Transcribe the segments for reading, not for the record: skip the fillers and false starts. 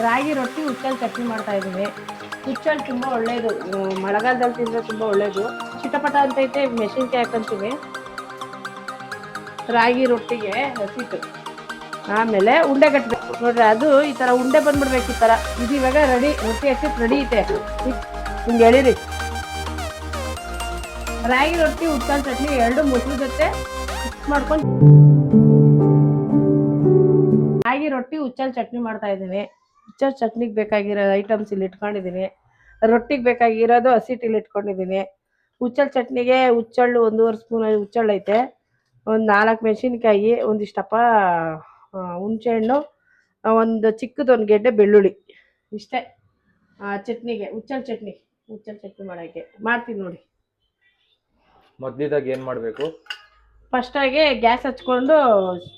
ರಾಗಿ ರೊಟ್ಟಿ ಹುಚ್ಚಲ್ಲಿ ಚಟ್ನಿ ಮಾಡ್ತಾ ಇದ್ದೀನಿ. ಹುಚ್ಚಲ್ಲಿ ತುಂಬ ಒಳ್ಳೆಯದು, ಮಳೆಗಾಲದಲ್ಲಿ ತಿಂದರೆ ತುಂಬ ಒಳ್ಳೆಯದು. ಚಿಟಪಟ ಅಂತೈತೆ, ಮೆಣಸಿನ್ಕಾಯಿ ಹಾಕೊಂತೀವಿ ರಾಗಿ ರೊಟ್ಟಿಗೆ ಹಸಿಟ್ಟು. ಆಮೇಲೆ ಉಂಡೆ ಕಟ್ಟಬೇಕು ನೋಡ್ರಿ, ಅದು ಈ ಥರ ಉಂಡೆ ಬಂದ್ಬಿಡ್ಬೇಕು ಈ ಥರ. ಇದು ಇವಾಗ ರೆಡಿ, ರೊಟ್ಟಿ ಹಸಿಟ್ಟು ರೆಡಿ ಐತೆ. ಹಿಂಗೆ ಎಳೀರಿ. ರಾಗಿ ರೊಟ್ಟಿ ಹುಚ್ಚಲ್ಲಿ ಚಟ್ನಿ ಎರಡು ಮೊಸರು ಜೊತೆ ಮಿಕ್ಸ್ ಮಾಡ್ಕೊಂಡು ರಾಗಿ ರೊಟ್ಟಿ ಹುಚ್ಚಲ್ಲಿ ಚಟ್ನಿ ಮಾಡ್ತಾ ಇದ್ದೀನಿ. ಹುಚ್ಚಲ್ಲಿ ಚಟ್ನಿಗೆ ಬೇಕಾಗಿರೋ ಐಟಮ್ಸ್ ಇಲ್ಲಿ ಇಟ್ಕೊಂಡಿದ್ದೀನಿ. ರೊಟ್ಟಿಗೆ ಬೇಕಾಗಿರೋದು ಹಸಿಟ್ಟು ಇಲ್ಲಿ ಇಟ್ಕೊಂಡಿದ್ದೀನಿ. ಹುಚ್ಚಲ್ಲಿ ಚಟ್ನಿಗೆ ಹುಚ್ಚಳ್ಳು 1.5 ಸ್ಪೂನ್ ಹುಚ್ಚಳ್ಳು ಐತೆ, ಒಂದು 4 ಮೆಣಸಿನ್ಕಾಯಿ, ಒಂದಿಷ್ಟಪ್ಪ ಹುಣಸೆಹಣ್ಣು, ಒಂದು ಚಿಕ್ಕದೊಂದು ಗೆಡ್ಡೆ ಬೆಳ್ಳುಳ್ಳಿ, ಇಷ್ಟೇ ಚಟ್ನಿಗೆ. ಹುಚ್ಚಲ್ಲಿ ಚಟ್ನಿ ಮಾಡೋಕ್ಕೆ ಮಾಡ್ತೀನಿ ನೋಡಿ. ಮೊದಲಿದಾಗ ಏನು ಮಾಡಬೇಕು? ಫಸ್ಟಾಗಿ ಗ್ಯಾಸ್ ಹಚ್ಕೊಂಡು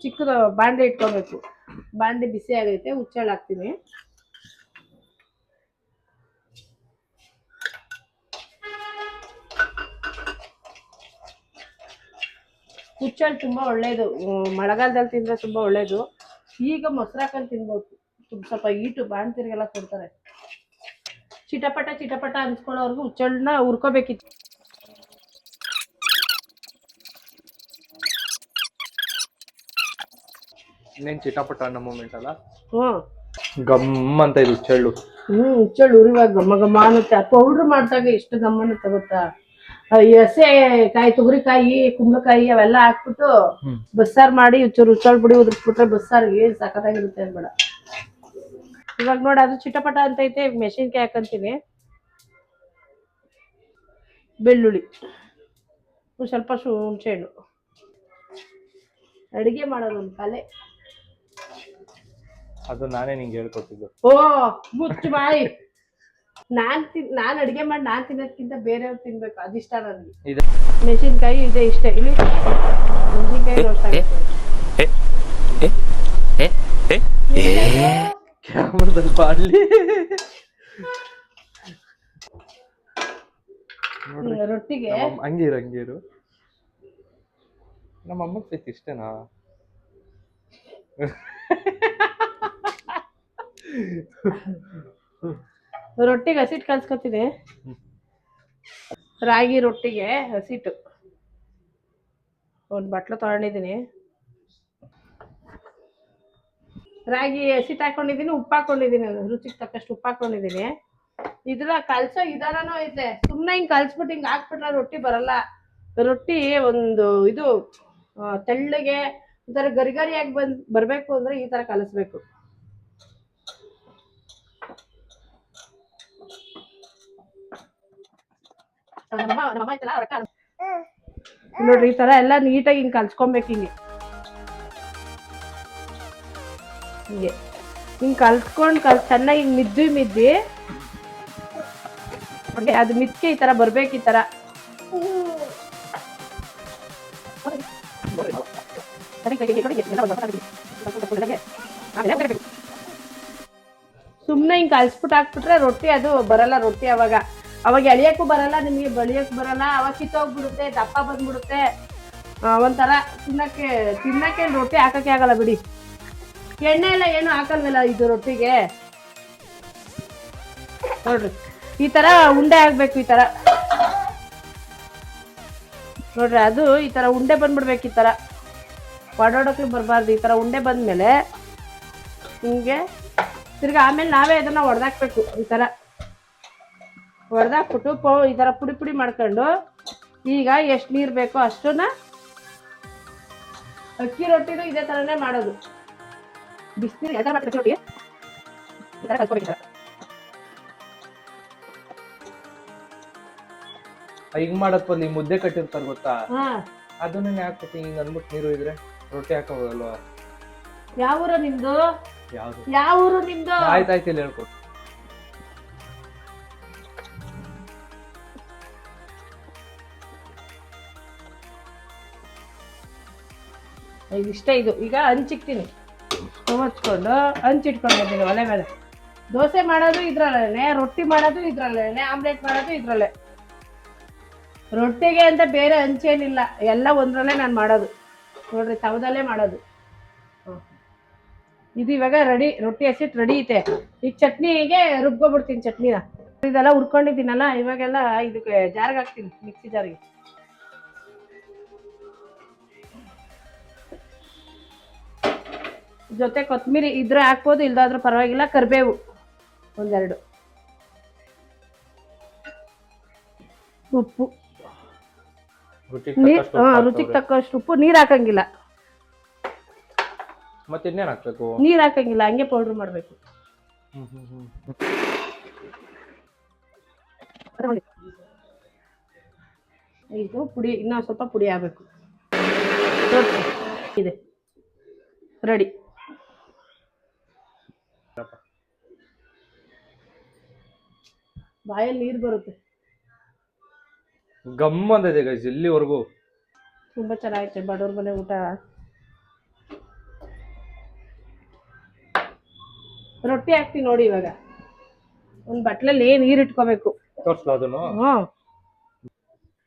ಚಿಕ್ಕದು ಬಾಂಡೆ ಇಟ್ಕೊಬೇಕು. ಬಾಂಡೆ ಬಿಸಿ ಆಗೈತೆ, ಹುಚ್ಚಳ್ಳು ಹಾಕ್ತೀನಿ. ಹುಚ್ಚಳ್ಳು ತುಂಬ ಒಳ್ಳೆಯದು, ಮಳೆಗಾಲದಲ್ಲಿ ತಿಂದರೆ ತುಂಬ ಒಳ್ಳೆಯದು. ಈಗ ಮೊಸರು ಹಾಕೊಂಡು ತಿನ್ಬೋದು, ಸ್ವಲ್ಪ ಹೀಟು ಬಾಣ್ತಿರಿಗೆಲ್ಲ ಕೊಡ್ತಾರೆ. ಚಿಟಪಟ ಅನ್ಸ್ಕೊಳ್ಳೋರ್ಗು ಹುಚ್ಚಳ್ಳನ್ನ ಹುರ್ಕೋಬೇಕಿತ್ತು. ಇನ್ನೇನು ಚಿಟಪಟ ಅನ್ನೋ ಮೂಮೆಂಟ್ ಅಲ್ಲ? ಗಮ್ ಅಂತ ಇದು ಹುಚ್ಚಳ್ಳು. ಹುಚ್ಚಳ್ಳು ಉರಿವಾಗ ಘಮ ಘಮ ಅನ್ನುತ್ತೆ. ಪೌಡ್ರ್ ಮಾಡಿದಾಗ ಎಷ್ಟು ಗಮ್ ಅನ್ನುತ್ತೆ ಗೊತ್ತಾ? ಹಸೆ ಕಾಯಿ, ತೊಗರಿಕಾಯಿ, ಕುಂಬಳಕಾಯಿ ಅವೆಲ್ಲ ಹಾಕ್ಬಿಟ್ಟು ಬಸ್ಸಾರು ಮಾಡಿ ಹುಚ್ಚಳ್ಳು ಪುಡಿ ಉದುರಿಸ್ಬಿಟ್ರೆ ಬಸ್ಸಾರಿಗೆ ಸಖತ್ತಾಗಿರುತ್ತೆ ಅನ್ಬೇಡ. ಇವಾಗ ನೋಡಿ, ಅದು ಚಿಟಪಟ ಅಂತೈತೆ, ಮೆಣಸಿನ್ಕಾಯಿ ಹಾಕಂತೀನಿ, ಬೆಳ್ಳುಳ್ಳಿ, ಸ್ವಲ್ಪ ಹುಣಸೆಹಣ್ಣು. ಅಡಿಗೆ ಮಾಡೋದು ಒಂದು ಕಲೆ. ಅದು ನಾನೇ ನಿಂಗೆ ಹೇಳ್ಕೊಟ್ಟಿದ್ದು. ಓ ಮುಚ್ಚು ಬಾಯಿ. ನಾನ್ ಅಡಿಗೆ ಮಾಡಿ ನಾನ್ ತಿನ್ನೋದ್ಕಿಂತ ಬೇರೆಯವ್ರು ತಿನ್ಬೇಕು, ಅದಿಷ್ಟ ನನಗೆ. ಮೆಣಸಿನ್ಕಾಯಿ ಇದೆ ಇಷ್ಟೇ. ಇಲ್ಲಿ ಮೆಣಸಿನ್ಕಾಯಿ ರೋಸ್ಟ್ ಆಗುತ್ತೆ. ಕ್ಯಾಮ್ರಾದಲ್ಲಿ ಬಾಡ್ಲಿ ರೊಟ್ಟಿಗೆ ಹಂಗೀರು. ನಮ್ಮ ಅಮ್ಮನ ಫೇಸ್ ಇಷ್ಟೇನಾ? ರೊಟ್ಟಿಗೆ ಹಸಿಟ್ಟು ಕಲ್ಸ್ಕೊತೀನಿ. ರಾಗಿ ರೊಟ್ಟಿಗೆ ಹಸಿಟ್ಟು ಒಂದು ಬಟ್ಲು ತಗೊಂಡಿದ್ದೀನಿ. ರಾಗಿ ಹಸಿಟ್ಟು ಹಾಕೊಂಡಿದ್ದೀನಿ, ಉಪ್ಪು ಹಾಕೊಂಡಿದ್ದೀನಿ, ರುಚಿಗೆ ತಕ್ಕಷ್ಟು ಉಪ್ಪು ಹಾಕೊಂಡಿದ್ದೀನಿ. ಇದನ್ನ ಕಲ್ಸೋ ವಿಧಾನನೂ ಐತೆ. ಸುಮ್ಮನೆ ಹಿಂಗೆ ಕಲ್ಸ್ಬಿಟ್ಟು ಹಿಂಗೆ ಹಾಕ್ಬಿಟ್ರೆ ರೊಟ್ಟಿ ಬರಲ್ಲ. ರೊಟ್ಟಿ ಒಂದು ಇದು ತೆಳ್ಳಗೆ ಒಂಥರ ಗರಿಗರಿಯಾಗಿ ಬರಬೇಕು ಅಂದರೆ ಈ ಥರ ಕಲಿಸ್ಬೇಕು. ನೋಡ್ರಿ, ಈ ತರ ಎಲ್ಲ ನೀಟಾಗಿ ಹಿಂಗೆ ಕಲ್ಸ್ಕೊಬೇಕು. ಹಿಂಗೆ ಕಲ್ಸ್ಕೊಂಡು ಚೆನ್ನಾಗಿ ಹಿಂಗೆ ಮಿದ್ದಿ ಅದು ಮಿದ್ಕೆ ಈ ತರ ಬರ್ಬೇಕು. ಈ ತರ ಸುಮ್ಮನೆ ಹಿಂಗೆ ಕಲ್ಸ್ಬಿಟ್ಟು ಹಾಕ್ಬಿಟ್ರೆ ರೊಟ್ಟಿ ಅದು ಬರಲ್ಲ. ರೊಟ್ಟಿ ಅವಾಗ ಎಳಿಯಕ್ಕೂ ಬರಲ್ಲ, ನಿಮಗೆ ಬಳಿಯಕ್ಕೂ ಬರಲ್ಲ. ಅವಾಗ ಕಿತ್ತೋಗ್ಬಿಡುತ್ತೆ, ದಪ್ಪ ಬಂದ್ಬಿಡುತ್ತೆ. ಒಂಥರ ತಿನ್ನಕ್ಕೆ ರೊಟ್ಟಿ ಹಾಕಕ್ಕೆ ಆಗಲ್ಲ ಬಿಡಿ. ಎಣ್ಣೆ ಎಲ್ಲ ಏನು ಹಾಕಲ್ವಲ್ಲ ಇದು ರೊಟ್ಟಿಗೆ. ನೋಡ್ರಿ, ಈ ತರ ಉಂಡೆ ಆಗ್ಬೇಕು. ಈ ತರ ನೋಡ್ರಿ, ಅದು ಈ ತರ ಉಂಡೆ ಬಂದ್ಬಿಡ್ಬೇಕು. ಈ ತರ ಒಡೋಡಕ್ಕೆ ಬರಬಾರ್ದು. ಈ ತರ ಉಂಡೆ ಬಂದ್ಮೇಲೆ ಹಿಂಗೆ ತಿರ್ಗಿ ಆಮೇಲೆ ನಾವೇ ಅದನ್ನ ಒಡೆದಾಕ್ಬೇಕು. ಈ ತರ ಹೊಡೆದಾಕ್ಬಿಟ್ಟು ಈ ತರ ಪುಡಿ ಮಾಡ್ಕೊಂಡು ಈಗ ಎಷ್ಟು ನೀರು ಬೇಕೋ ಅಷ್ಟನ್ನ, ಅಕ್ಕಿ ರೊಟ್ಟಿನೂ ಇದೇ ತರನೇ ಮಾಡೋದು. ಬಿಸಿನೀರು ಯಾವ ತರ ಮಾಡ್ತೀವಿ ರೊಟ್ಟಿ ಈ ತರ ಕಲ್ಸ್ಕೊಬೇಕು. ಹಿಂಗ್ ಮಾಡಕ್ ಬದ್ಲಿ ಮುದ್ದೆ ಕಟ್ಟಿರ್ತಾರ ಗೊತ್ತಾ, ಅದನ್ನ ಹಾಕ್ಬಿಟ್ಟು ಹಿಂಗ್ ಅಂದ್ಬಿಟ್ಟು ನೀರು ಇದ್ರೆ ರೊಟ್ಟಿ ಹಾಕೋಬೋದಲ್ವಾ? ಯಾವ ಊರು ನಿಮ್ದು? ಆಯ್ತಾಯ್ತು, ಇಲ್ಲಿ ಹೇಳ್ಕೊಟ್ಟು. ಇಷ್ಟ. ಇದು ಈಗ ಹಂಚಿಕ್ತೀನಿ, ಹಚ್ಕೊಂಡು ಹಂಚಿಟ್ಕೊಂಡಿದ್ದೀನಿ ಒಲೆ ಮೇಲೆ. ದೋಸೆ ಮಾಡೋದು ಇದ್ರಲ್ಲೇನೆ, ರೊಟ್ಟಿ ಮಾಡೋದು ಇದ್ರಲ್ಲೇನೆ, ಆಮ್ಲೆಟ್ ಮಾಡೋದು ಇದ್ರಲ್ಲೇ. ರೊಟ್ಟಿಗೆ ಅಂತ ಬೇರೆ ಹಂಚೇನಿಲ್ಲ, ಎಲ್ಲ ಒಂದ್ರಲ್ಲೇ ನಾನು ಮಾಡೋದು. ನೋಡ್ರಿ, ತವದಲ್ಲೇ ಮಾಡೋದು. ಇದು ಇವಾಗ ರೆಡಿ, ರೊಟ್ಟಿ ಹಸಿಟ್ಟು ರೆಡಿ ಐತೆ. ಈಗ ಚಟ್ನಿಗೆ ರುಬ್ಕೊಬಿಡ್ತೀನಿ ಚಟ್ನಿನ. ಇದೆಲ್ಲ ಹುರ್ಕೊಂಡಿದ್ದೀನಲ್ಲ, ಇವಾಗೆಲ್ಲ ಇದಕ್ಕೆ ಜಾರ್ಗೆ ಹಾಕ್ತೀನಿ, ಮಿಕ್ಸಿ ಜಾರ್ಗೆ. ಜೊತೆ ಕೊತ್ತಂಬರಿ ಇದ್ರೆ ಹಾಕ್ಬೋದು, ಇಲ್ದಾದ್ರೂ ಪರವಾಗಿಲ್ಲ. ಕರಿಬೇವು ಒಂದೆರಡು, ಉಪ್ಪು, ರುಚಿಗೆ ತಕ್ಕಷ್ಟು ಉಪ್ಪು. ನೀರ್ ಹಾಕಂಗಿಲ್ಲ, ಮತ್ತೆ ಇನ್ನೇನ್ ಹಾಕ್ಬೇಕು? ನೀರ್ ಹಾಕಂಗಿಲ್ಲ, ಹಂಗೆ ಪೌಡರ್ ಮಾಡ್ಬೇಕು. ಇದು ಪುಡಿ ಇನ್ನೂ ಸ್ವಲ್ಪ ಪುಡಿ ಆಗ್ಬೇಕು. ಇದೆ ರೆಡಿ. ಬಾಯಲ್ಲಿ ನೀರು ಬರುತ್ತೆ. ಗಮ್ಮ ಅಂದಿದೆ ಗೈಸ್ ಇಲ್ಲಿವರೆಗೂ. ತುಂಬಾ ಚೆನ್ನಾಗೈತೆ ಬಡವ್ರ ಮನೆ ಊಟ. ರೊಟ್ಟಿ ಹಾಕ್ತೀನಿ ನೋಡಿ. ಇವಾಗ ಒಂದ್ ಬಟ್ಲಲ್ಲಿ ನೀರ್ ಇಟ್ಕೋಬೇಕು. ತೋರ್ಸ್ಲಾ ಅದನ್ನು?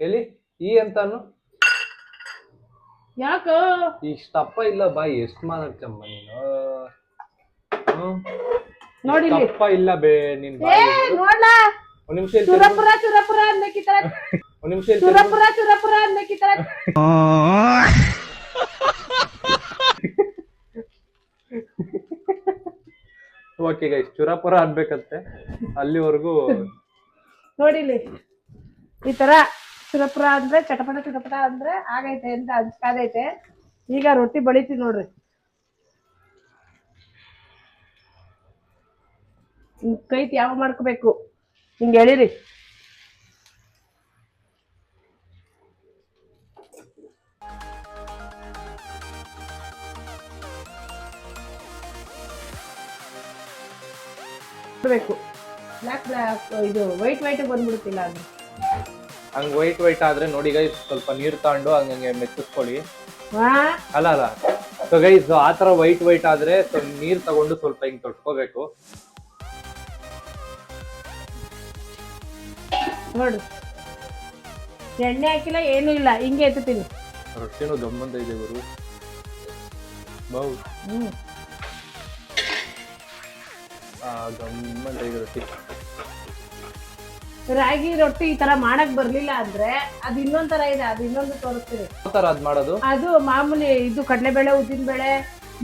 ಎಲ್ಲಿ ಈ ಅಂತಾನು ಯಾಕ ಇಷ್ಟಪ್ಪ ಇಲ್ಲ ಬಾಯಿ ಎಷ್ಟು ಮಾತಾಡ್ತಮ್ಮ ನೀನು. ನೋಡಿ ತಪ್ಪ ಇಲ್ಲ ಬೇ ನಿನ್ ನೋಡ್ಲಾ. ಒಂದ್ ನಿಮಿಷ ಸುರಪುರ ಸುರಪುರ ಅನ್ನಕ್ಕಿತರ, ಒಂದ್ ನಿಮಿಷ ಸುರಪುರ ಸುರಪುರ ಅನ್ನಕ್ಕಿತರ. ಓಕೆ ಗೈಸ್, ಚುರಾಪುರ ಅನ್ಬೇಕಂತೆ ಅಲ್ಲಿವರೆಗೂ. ನೋಡಿಲಿ ಈ ತರ ಸುರಪುರ ಅಂದ್ರೆ ಚಟಪಟ ಚಟಪಟ ಅಂದ್ರೆ ಆಗೈತೆ ಅಂತ ಅನ್ಸ್ಕಾದೈತೆ. ಈಗ ರೊಟ್ಟಿ ಬಳಿತೀವಿ ನೋಡ್ರಿ. ಕೈ ಯಾವ ಮಾಡ್ಕೋಬೇಕು, ಹಿಂಗೆ ಹೇಳಿರಿ. ಬೇಕು ಬ್ಲಾಕ್ ಬ್ಲಾಕ್, ಇದು ವೈಟ್ ವೈಟ್ ಬಂದ್ಬಿಡುತ್ತಿಲ್ಲ ಅದು. ಹಂಗ್ ವೈಟ್ ವೈಟ್ ಆದ್ರೆ ನೋಡಿ ಗೈಸ್, ಸ್ವಲ್ಪ ನೀರ್ ತಗೊಂಡು ಹಂಗಂಗೆ ಮೆತ್ತಿಸ್ಕೊಳ್ಳಿ. ಅಲ್ಲ ಅಲ್ಲ ಸೊ ಗೈಸ್, ಆತರ ವೈಟ್ ವೈಟ್ ಆದ್ರೆ ಸ್ವಲ್ಪ ನೀರ್ ತಗೊಂಡು ಸ್ವಲ್ಪ ಹಿಂಗ್ ತೊಟ್ಕೋಬೇಕು ನೋಡು. ಎಣ್ಣೆ ಹಾಕಿಲ್ಲ ಏನೂ ಇಲ್ಲ, ಹಿಂಗೆ ಎತ್ತೀನಿ. ರೊಟ್ಟಿನೂ ಗಮ್ಮಂತ ಇದೆ ಗುರು. ಗಮ್ಮಂತ ಇದೆ ರೊಟ್ಟಿ. ರಾಗಿ ರೊಟ್ಟಿ ಈ ತರ ಮಾಡಕ್ ಬರ್ಲಿಲ್ಲ ಅಂದ್ರೆ ಅದು ಇನ್ನೊಂದ್ ತರ ಇದೆ, ಅದು ಇನ್ನೊಂದು ತೋರಿಸ್ತೀನಿ. ಯಾವ ತರ ಅದ್ ಮಾಡೋದು? ಅದು ಮಾಮೂಲಿ ಇದು ಕಡಲೆಬೇಳೆ, ಉದ್ದಿನಬೇಳೆ,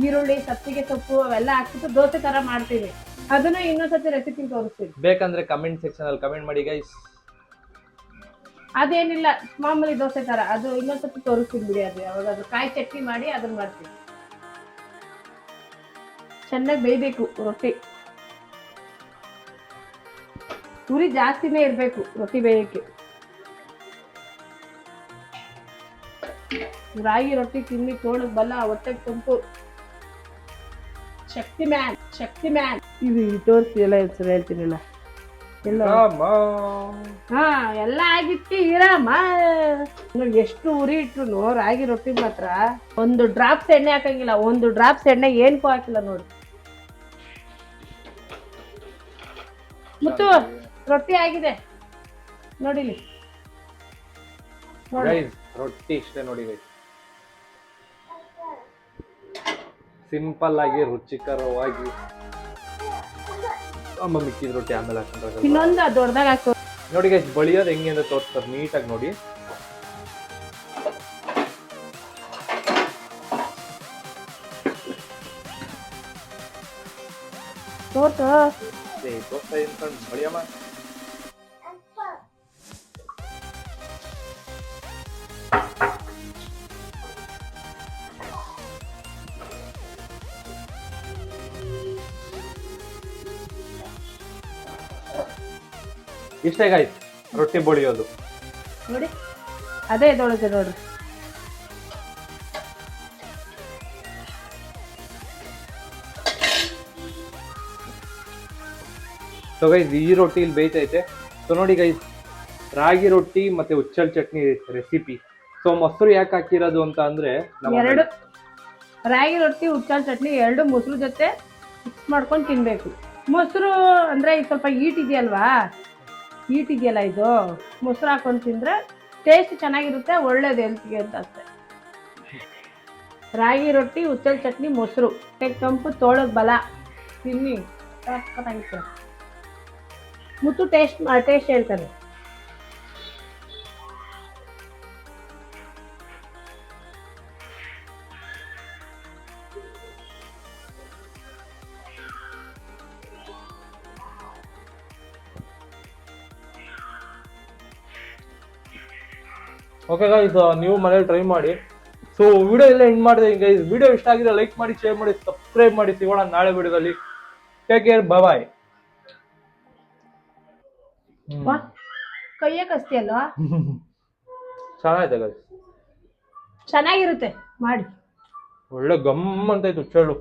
ಈರುಳ್ಳಿ, ಸಬ್ಸಿಗೆ ಸೊಪ್ಪು ಅವೆಲ್ಲ ಹಾಕ್ಬಿಟ್ಟು ದೋಸೆ ತರ ಮಾಡ್ತೀವಿ. ಅದನ್ನ ಇನ್ನೊಂದ್ಸತಿ ರೆಸಿಪಿ ತೋರಿಸ್ತೀನಿ. ಬೇಕಂದ್ರೆ ಕಮೆಂಟ್ ಸೆಕ್ಷನ್ ಅಲ್ಲಿ ಕಮೆಂಟ್ ಮಾಡಿ ಗೈಸ್. ಅದೇನಿಲ್ಲ, ಮಾಮೂಲಿ ದೋಸೆ ತರ. ಅದು ಇನ್ನೊಂದ್ಸತಿ ತೋರಿಸ್ತೀನಿ ಬಿಡಿ. ಅದು ಯಾವಾಗಾದ್ರು ಕಾಯಿ ಚಟ್ನಿ ಮಾಡಿ ಅದನ್ನ ಮಾಡ್ತೀನಿ. ಚೆನ್ನಾಗಿ ಬೇಯಬೇಕು ರೊಟ್ಟಿ. ಉರಿ ಜಾಸ್ತಿನೇ ಇರ್ಬೇಕು ರೊಟ್ಟಿ ಬೇಯಕ್ಕೆ. ರಾಗಿ ರೊಟ್ಟಿ ತಿನ್ನಿ ತೋಳಕ್ ಬಲ್ಲ, ಹೊಟ್ಟೆಗೆ ತಂಪು. ಶಕ್ತಿ ಮ್ಯಾನ್, ಶಕ್ತಿ ಮ್ಯಾನ್. ಇದು ತೋರಿಸ್ತಿಲ್ಲ, ಹೆಸರು ಹೇಳ್ತೀನಿಲ್ಲ ಎಲ್ಲ. ಹಾ ಎಲ್ಲ ಆಗಿತ್ತು ಇರಮ್ಮ. ಎಷ್ಟು ಉರಿ ಇಟ್ರು ರಾಗಿ ರೊಟ್ಟಿ ಮಾತ್ರ ಒಂದು ಡ್ರಾಪ್ಸ್ ಎಣ್ಣೆ ಹಾಕಂಗಿಲ್ಲ. ಒಂದು ಡ್ರಾಪ್ಸ್ ಎಣ್ಣೆ ಏನ್ಕೂ ಹಾಕಿಲ್ಲ ನೋಡಿ. ಮುತ್ತು ರೊಟ್ಟಿ ಆಗಿದೆ ನೋಡಿಲಿ. ರೊಟ್ಟಿ ಇಷ್ಟೇ ನೋಡಿ ಗೈಸ್, ಸಿಂಪಲ್ ಆಗಿ ರುಚಿಕರವಾಗಿ. ಅಮ್ಮ ಮಿಕ್ಕಿದ ರೊಟ್ಟಿ ಆಮೇಲೆ ಹಾಕೊಂಡ್ರೆ ಇನ್ನೊಂದು ದೊಡ್ಡದಾಗ ಹಾಕೋ ನೋಡಿ ಗೈಸ್. ಬಳಿಯೋದು ಹೆಂಗೆ ಅಂತ ತೋರಿಸ್ತಾರೆ ನೀಟಾಗಿ ನೋಡಿ. ದೋಸೆ ಅನ್ಕೊಂಡು ಬಳಿಯಮ್ಮ. ಇಷ್ಟೇ ಗೈಸ್ ರೊಟ್ಟಿ ಬಳಿಯೋದು ನೋಡಿ. ಅದೇ ಇದೊಳಗೆ ನೋಡ್ರಿ. ಸೊ ಗೈಸ್ ಈ ರೊಟ್ಟಿ ಇಲ್ಲಿ ಬೇಯ್ತೈತೆ. ಸೊ ನೋಡಿ ಗೈಸ್, ರಾಗಿ ರೊಟ್ಟಿ ಮತ್ತೆ ಉಚ್ಚಲ್ ಚಟ್ನಿ ರೆಸಿಪಿ. ಸೊ ಮೊಸರು ಯಾಕೆ ಹಾಕಿರೋದು ಅಂತ ಅಂದ್ರೆ, ಎರಡು ರಾಗಿ ರೊಟ್ಟಿ ಉಚ್ಚಲ್ ಚಟ್ನಿ ಎರಡು ಮೊಸರು ಜೊತೆ ಮಿಕ್ಸ್ ಮಾಡ್ಕೊಂಡು ತಿನ್ಬೇಕು. ಮೊಸರು ಅಂದ್ರೆ ಈಗ ಸ್ವಲ್ಪ ಹೀಟ್ ಇದೆಯಲ್ವಾ, ಹೀಟ್ ಇದೆಯಲ್ಲ, ಇದು ಮೊಸರು ಹಾಕೊಂಡು ತಿಂದ್ರೆ ಟೇಸ್ಟ್ ಚೆನ್ನಾಗಿರುತ್ತೆ, ಒಳ್ಳೇದು ಹೆಲ್ತ್ಗೆ ಅಂತ ಅಷ್ಟೇ. ರಾಗಿ ರೊಟ್ಟಿ ಉಚ್ಚಲ್ ಚಟ್ನಿ ಮೊಸರು ತಂಪು ತೋಳದ್ ಬಲ ತಿನ್ನಿ ಸಖತ್ತಾಗಿತ್ತು. ಮುತ್ತು ಟೇಸ್ಟ್ ಹೇಳ್ತಾರೆ. ಓಕೆ ಗೈಸ್, ನೀವು ಮನೇಲಿ ಟ್ರೈ ಮಾಡಿ. ಸೊ ವಿಡಿಯೋ ಎಲ್ಲ ಎಂಡ್ ಮಾಡಿದೆ ಗೈಸ್. ವಿಡಿಯೋ ಇಷ್ಟ ಆಗಿದೆ ಲೈಕ್ ಮಾಡಿ, ಶೇರ್ ಮಾಡಿ, ಸಬ್ಸ್ಕ್ರೈಬ್ ಮಾಡಿ. ಸಿಗೋಣ ನಾಳೆ ವಿಡಿಯೋದಲ್ಲಿ. ಟೇಕ್ ಕೇರ್, ಬಾಯ್. ಕೈಯ ಕಸ್ತಿ ಅಲ್ವಾ? ಚೆನ್ನಾಗಿದೆ ಗೈಸ್, ಚೆನ್ನಾಗಿರುತ್ತೆ ಮಾಡಿ. ಒಳ್ಳೆ ಗಮ್ ಅಂತ ಇತ್ತು ಚೇಳು.